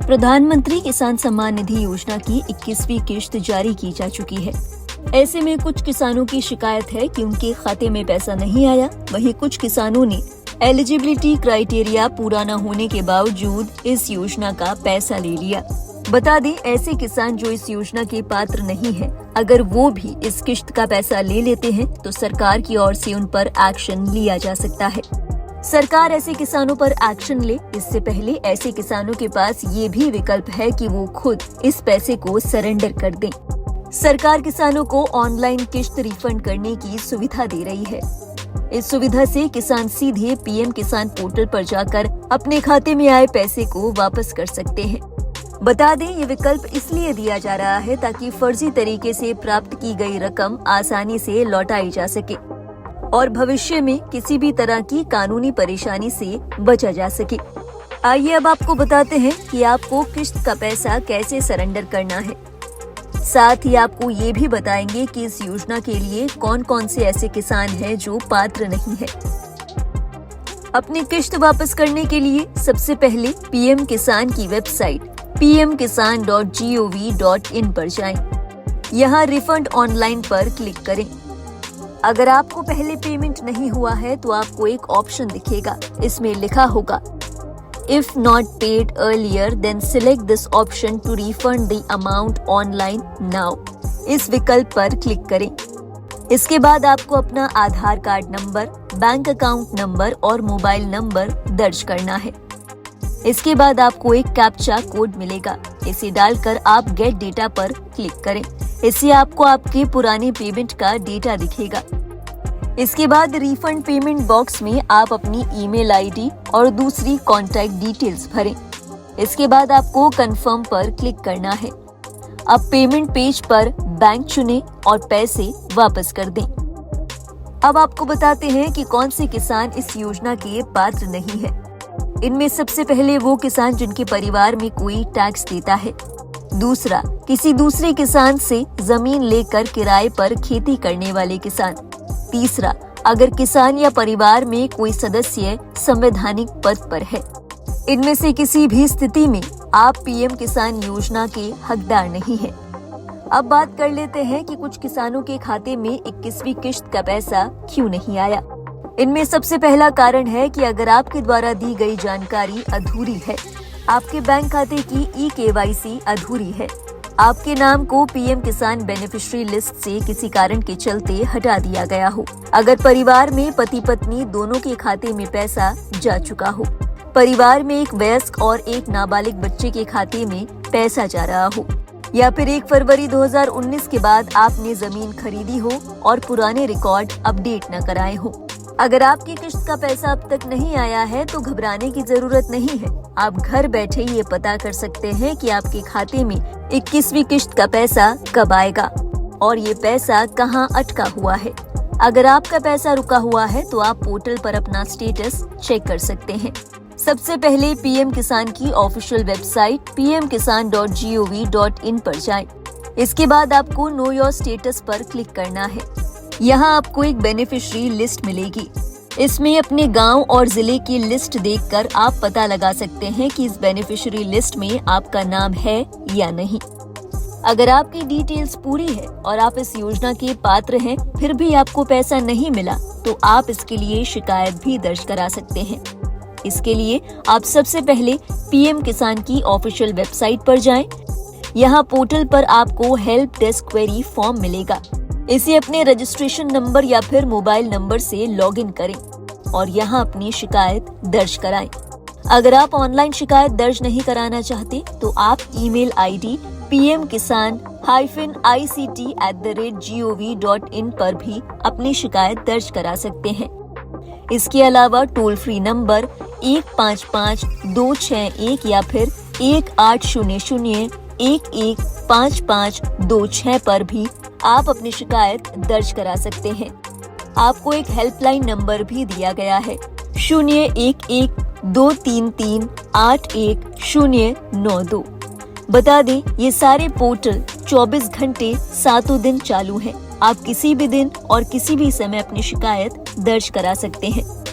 प्रधानमंत्री किसान सम्मान निधि योजना की 21वीं किश्त जारी की जा चुकी है। ऐसे में कुछ किसानों की शिकायत है कि उनके खाते में पैसा नहीं आया। वहीं कुछ किसानों ने एलिजिबिलिटी क्राइटेरिया पूरा न होने के बावजूद इस योजना का पैसा ले लिया। बता दें, ऐसे किसान जो इस योजना के पात्र नहीं हैं, अगर वो भी इस किश्त का पैसा ले लेते हैं तो सरकार की ओर से उन पर एक्शन लिया जा सकता है। सरकार ऐसे किसानों पर एक्शन ले, इससे पहले ऐसे किसानों के पास ये भी विकल्प है कि वो खुद इस पैसे को सरेंडर कर दें। सरकार किसानों को ऑनलाइन किश्त रिफंड करने की सुविधा दे रही है। इस सुविधा से किसान सीधे पीएम किसान पोर्टल पर जाकर अपने खाते में आए पैसे को वापस कर सकते हैं। बता दें, ये विकल्प इसलिए दिया जा रहा है ताकि फर्जी तरीके से प्राप्त की गई रकम आसानी से लौटाई जा सके और भविष्य में किसी भी तरह की कानूनी परेशानी से बचा जा सके। आइए अब आपको बताते हैं कि आपको किश्त का पैसा कैसे सरेंडर करना है। साथ ही आपको ये भी बताएंगे कि इस योजना के लिए कौन कौन से ऐसे किसान हैं जो पात्र नहीं है। अपनी किश्त वापस करने के लिए सबसे पहले पीएम किसान की वेबसाइट pmkisan.gov.in पर जाएं। यहाँ रिफंड ऑनलाइन पर क्लिक करें। अगर आपको पहले पेमेंट नहीं हुआ है तो आपको एक ऑप्शन दिखेगा, इसमें लिखा होगा If not paid earlier, then select this option to refund the amount online now. इस विकल्प पर क्लिक करें। इसके बाद आपको अपना Aadhaar card number, bank account number और मोबाइल नंबर दर्ज करना है। इसके बाद आपको एक कैप्चा कोड मिलेगा, इसे डालकर आप गेट डेटा पर क्लिक करें। इससे आपको आपके पुराने पेमेंट का डेटा दिखेगा। इसके बाद रिफंड पेमेंट बॉक्स में आप अपनी ईमेल आईडी और दूसरी कॉन्टैक्ट डिटेल्स भरें। इसके बाद आपको कंफर्म पर क्लिक करना है। अब पेमेंट पेज पर बैंक चुनें और पैसे वापस कर दें। अब आपको बताते हैं कि कौन से किसान इस योजना के पात्र नहीं है। इनमें सबसे पहले वो किसान जिनके परिवार में कोई टैक्स देता है। दूसरा, किसी दूसरे किसान से जमीन लेकर किराए पर खेती करने वाले किसान। तीसरा, अगर किसान या परिवार में कोई सदस्य संवैधानिक पद पर है। इनमें से किसी भी स्थिति में आप पीएम किसान योजना के हकदार नहीं हैं। अब बात कर लेते हैं कि कुछ किसानों के खाते में 21वीं किश्त का पैसा क्यों नहीं आया। इनमें सबसे पहला कारण है कि अगर आपके द्वारा दी गई जानकारी अधूरी है, आपके बैंक खाते की eKYC अधूरी है, आपके नाम को पीएम किसान बेनिफिशियरी लिस्ट से किसी कारण के चलते हटा दिया गया हो, अगर परिवार में पति पत्नी दोनों के खाते में पैसा जा चुका हो, परिवार में एक वयस्क और एक नाबालिग बच्चे के खाते में पैसा जा रहा हो, या फिर 1 फरवरी 2019 के बाद आपने जमीन खरीदी हो और पुराने रिकॉर्ड अपडेट न कराए हो। अगर आपकी किश्त का पैसा अब तक नहीं आया है तो घबराने की जरूरत नहीं है। आप घर बैठे ये पता कर सकते हैं कि आपके खाते में 21वीं किश्त का पैसा कब आएगा और ये पैसा कहां अटका हुआ है। अगर आपका पैसा रुका हुआ है तो आप पोर्टल पर अपना स्टेटस चेक कर सकते हैं। सबसे पहले पीएम किसान की ऑफिशियल वेबसाइट pmkisan.gov.in पर जाएं। इसके बाद आपको नो योर स्टेटस पर क्लिक करना है। यहाँ आपको एक बेनिफिशियरी लिस्ट मिलेगी। इसमें अपने गांव और जिले की लिस्ट देखकर आप पता लगा सकते हैं कि इस बेनिफिशियरी लिस्ट में आपका नाम है या नहीं। अगर आपकी डिटेल्स पूरी है और आप इस योजना के पात्र हैं, फिर भी आपको पैसा नहीं मिला तो आप इसके लिए शिकायत भी दर्ज करा सकते हैं। इसके लिए आप सबसे पहले पीएम किसान की ऑफिशियल वेबसाइट पर जाएं। यहाँ पोर्टल पर आपको हेल्प डेस्क क्वेरी फॉर्म मिलेगा। इसे अपने रजिस्ट्रेशन नंबर या फिर मोबाइल नंबर से लॉगिन करें और यहाँ अपनी शिकायत दर्ज कराएं। अगर आप ऑनलाइन शिकायत दर्ज नहीं कराना चाहते तो आप ईमेल आईडी pmkisan-ict@gov.in पर भी अपनी शिकायत दर्ज करा सकते हैं। इसके अलावा टोल फ्री नंबर 155261 या फिर 1800-115526 पर भी आप अपनी शिकायत दर्ज करा सकते हैं। आपको एक हेल्पलाइन नंबर भी दिया गया है 011233811092। बता दें, ये सारे पोर्टल 24 घंटे 7 दिन चालू हैं। आप किसी भी दिन और किसी भी समय अपनी शिकायत दर्ज करा सकते हैं।